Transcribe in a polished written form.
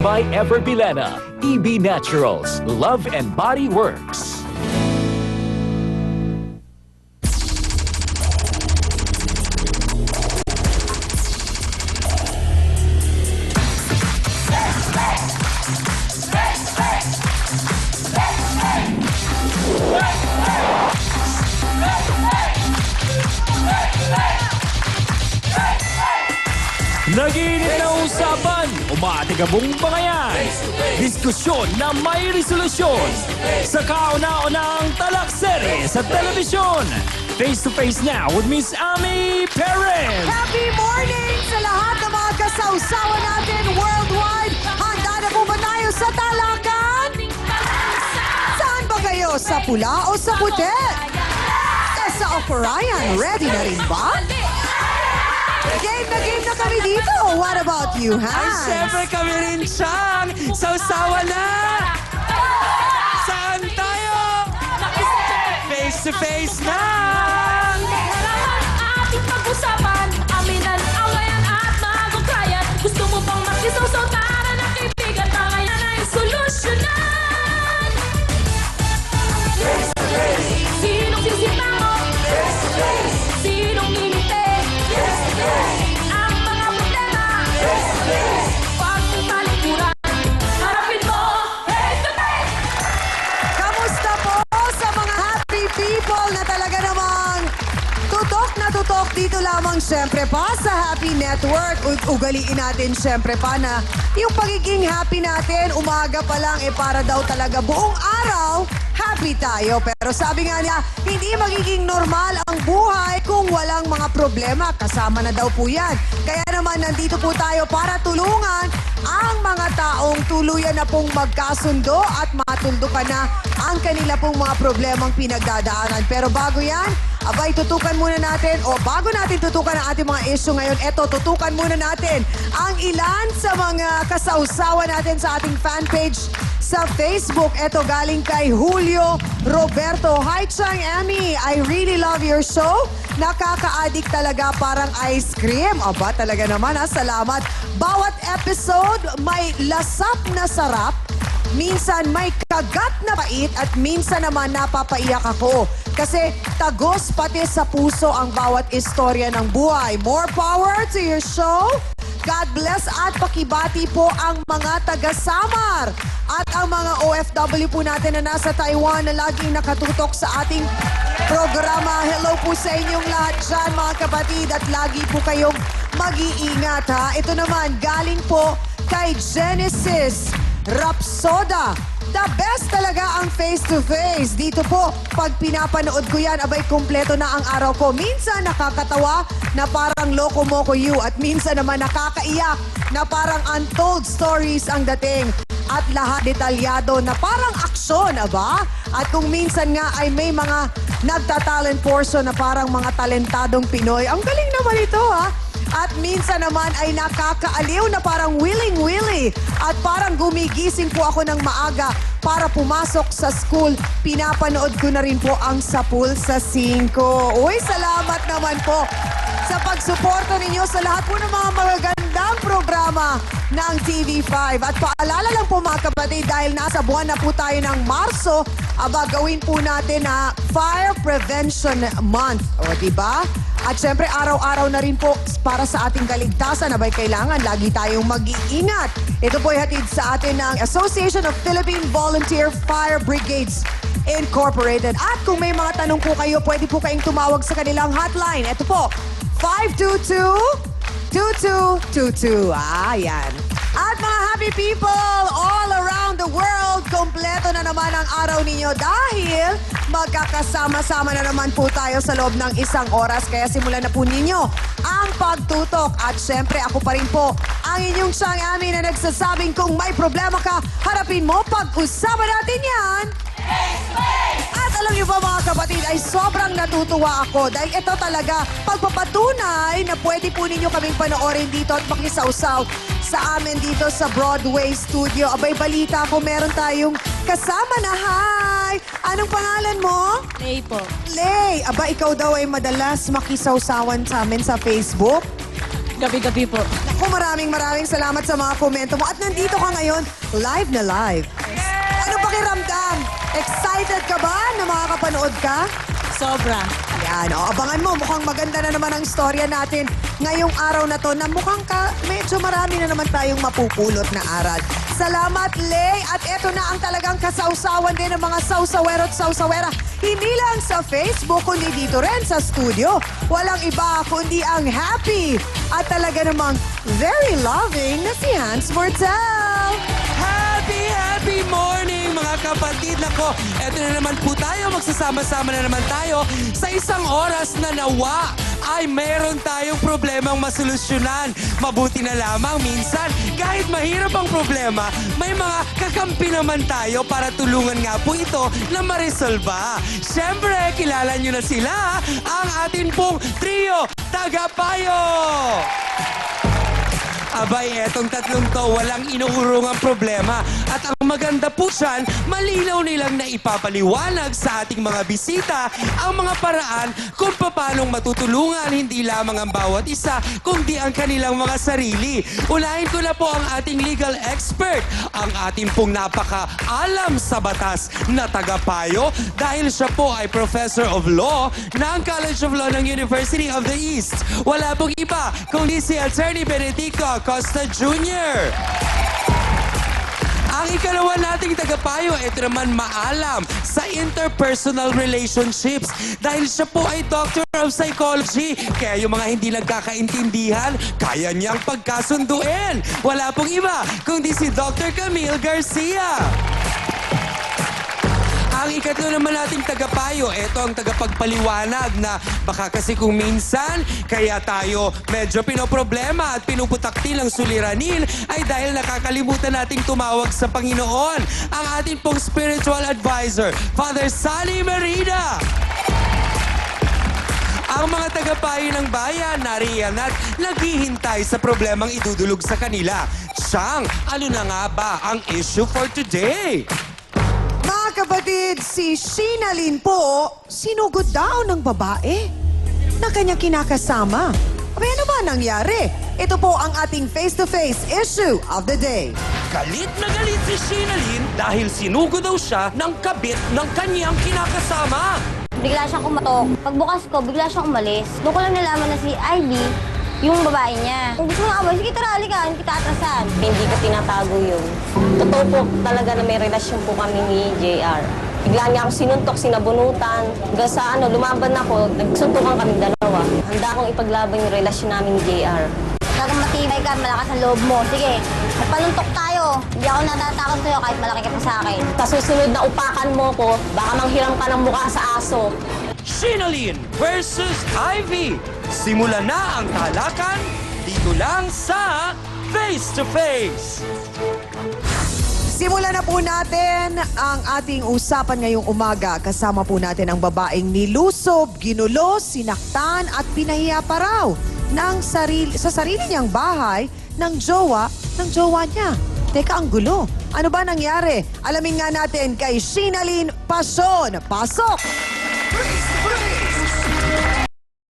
by Ever Bilena, EB Naturals, Love and Body Works. Nag-iinit na usapan, umatigabong bangayan, diskusyon na may resolusyon, sa kauna-unang talaksere sa telebisyon. Face to face now with Miss Ami Perez. Happy morning sa lahat ng mga kasawsawan natin worldwide. Handa na po ba tayo sa talakan? Saan ba kayo? Sa pula o sa puti? Sa Operayan, ready na rin ba? Game na kami dito. What about you, Ay, Hans? syempre kami rin, Chang! Sausawa na! Saan tayo? Face to face na! Ating pag-usapan, aminan, awayan at magukrayan. Gusto mo bang makisawsaw, tara na kaibigan, tangayan ay solusyonan. Sinong sisita mo? Sinong ngingiti? Ang mga problema, pag talikuran, harapin mo, face to face. Kamusta po sa mga happy people na talaga namang tutok dito lamang syempre pa sa Happy Network. Ugaliin natin syempre pa na yung pagiging happy natin, umaga pa lang para daw talaga buong araw happy tayo. Pero sabi nga niya, hindi magiging normal ang buhay kung walang mga problema. Kasama na daw po yan. Kaya naman nandito po tayo para tulungan ang mga taong tuluyan na pong magkasundo at matuldukan na ang kanila pong mga problemang pinagdadaanan. Pero bago yan, abay, tutukan muna natin, o bago natin tutukan ang ating mga issue ngayon, eto, tutukan muna natin ang ilan sa mga kasawsawan natin sa ating fan page sa Facebook. Eto, galing kay Julio Roberto. Hi, Chang Ami. I really love your show. Nakaka-addict talaga, parang ice cream. Aba, talaga naman ha. Salamat. Bawat episode may lasap na sarap. Minsan may kagat na pait at minsan naman napapaiyak ako. Kasi tagos pati sa puso ang bawat istorya ng buhay. More power to your show. God bless at pakibati po ang mga taga-Samar at ang mga OFW po natin na nasa Taiwan na laging nakatutok sa ating programa. Hello po sa inyong lahat dyan, mga kapatid, at lagi po kayong mag-iingat ha. Ito naman, galing po kay Genesis Rapsoda. The best talaga ang face-to-face. Dito po, pag pinapanood ko yan, abay, kompleto na ang araw ko. Minsan nakakatawa na parang loko-moko you at minsan naman nakakaiyak na parang untold stories ang dating. At lahat detalyado na parang aksyon, aba? At kung minsan nga ay may mga nagtatalent portion na parang mga talentadong Pinoy. Ang galing naman ito, ha? At minsan naman ay nakakaaliw na parang willing-willy. At parang gumigising po ako ng maaga para pumasok sa school. Pinapanood ko na rin po ang Sapul sa 5. Uy, salamat naman po sa pagsuporta ninyo sa lahat po ng mga magagandang programa ng TV5. At paalala lang po mga kapatid, dahil nasa buwan na po tayo ng Marso, aba, gawin po natin na Fire Prevention Month. O, diba? At syempre, araw-araw na rin po para sa ating kaligtasan. Abay, kailangan lagi tayong mag-iingat. Ito po ay hatid sa atin ng Association of Philippine Volunteer Fire Brigades Incorporated. At kung may mga tanong po kayo, pwede po kayong tumawag sa kanilang hotline. Ito po, 522-2222. Yan. At mga happy people all around the world, kompleto na naman ang araw ninyo dahil magkakasama-sama na naman po tayo sa loob ng isang oras. Kaya simulan na po ninyo ang pagtutok. At syempre, ako pa rin po ang inyong Chang Ami na nagsasabing kung may problema ka, harapin mo, pag-usapan natin yan. At alam niyo ba mga kapatid, ay sobrang natutuwa ako dahil ito talaga pagpapatunay na pwede po ninyo kaming panoorin dito at makisawsaw sa amin dito sa Broadway Studio. Abay, balita ko, meron tayong kasama na. Hi! Anong pangalan mo? Lay po. Lay! Aba, ikaw daw ay madalas makisawsawan sa amin sa Facebook? Gabi-gabi po. Naku, maraming salamat sa mga komento mo. At nandito ka ngayon, live na live. Ano pakiramdam? Excited ka ba na makakapanood ka? Sobra. Yan, abangan mo. Mukhang maganda na naman ang storya natin ngayong araw na to na mukhang medyo marami na naman tayong mapupulot na aral. Salamat, Lay. At eto na ang talagang kasawsawan din ng mga sawsawero at sawsawera. Hindi lang sa Facebook, kundi dito rin sa studio. Walang iba kundi ang happy at talaga namang very loving na si Hans Mortel. Happy morning mga kapatid. Nako, eto na naman po tayo. Magsasama-sama na naman tayo sa isang oras na nawa ay meron tayong problemang masolusyonan. Mabuti na lamang minsan, kahit mahirap ang problema, may mga kakampi naman tayo para tulungan nga po ito na maresolba. Siyempre, kilala nyo na sila, ang atin pong trio, Tagapayo! Abay, etong tatlong to, walang inuurungang problema. At ang maganda po siyan, malinaw nilang na ipapaliwanag sa ating mga bisita ang mga paraan kung paanong matutulungan hindi lamang ang bawat isa, kundi ang kanilang mga sarili. Unahin ko na po ang ating legal expert, ang ating pong napaka-alam sa batas na tagapayo dahil siya po ay Professor of Law ng College of Law ng University of the East. Wala pong iba kundi si Attorney Benedicto Acosta Jr. Ang ikalawa nating tagapayo, ito naman maalam sa interpersonal relationships dahil siya po ay Doctor of Psychology. Kaya yung mga hindi nagkakaintindihan, kaya niyang pagkasunduin. Wala pong iba kundi si Dr. Camille Garcia. Ang ikatlo naman nating tagapayo, ito ang tagapagpaliwanag na baka kasi kung minsan kaya tayo medyo pinoproblema at pinuputaktil ang suliranin ay dahil nakakalimutan nating tumawag sa Panginoon. Ang ating pong spiritual advisor, Father Sally Merida. Ang mga tagapayo ng bayan nariyan at naghihintay sa problemang idudulog sa kanila. Siyang, ano na nga ba ang issue for today? Mga kapatid, si Sheena Lynn po, sinugod daw ng babae na kanyang kinakasama. Abay, ano ba nangyari? Ito po ang ating face-to-face issue of the day. Galit na galit si Sheena Lynn dahil sinugo daw siya ng kabit ng kanyang kinakasama. Bigla siyang kumatok. Pagbukas ko, bigla siyang umalis. Doon ko lang nalaman na si Ivy, yung babae niya. Kung gusto mo nga, sige tara, halika, hindi kita atrasan. Hindi ko tinatago yun. Totoo po talaga na may relasyon po kami ni JR. Bigla niya ako sinuntok, sinabunutan. Hanggang sa lumaban ako, nagsuntukan kami dalawa. Handa akong ipaglaban yung relasyon namin ni JR. Talagang matibay ka, malakas ang loob mo. Sige, magpanuntok tayo. Hindi ako natatakot sa'yo kahit malaki ka pa sa akin. Sa susunod na upakan mo ko, baka manghiram ka ng mukha sa aso. Sheena Lynn versus Ivy. Simula na ang talakan dito lang sa Face to Face. Simulan na po natin ang ating usapan ngayong umaga. Kasama po natin ang babaeng nilusob, ginulo, sinaktan at pinahiya pa raw sa sarili niyang bahay ng jowa niya. Teka, ang gulo. Ano ba nangyari? Alamin nga natin kay Sheena Lynn Pason. Pasok!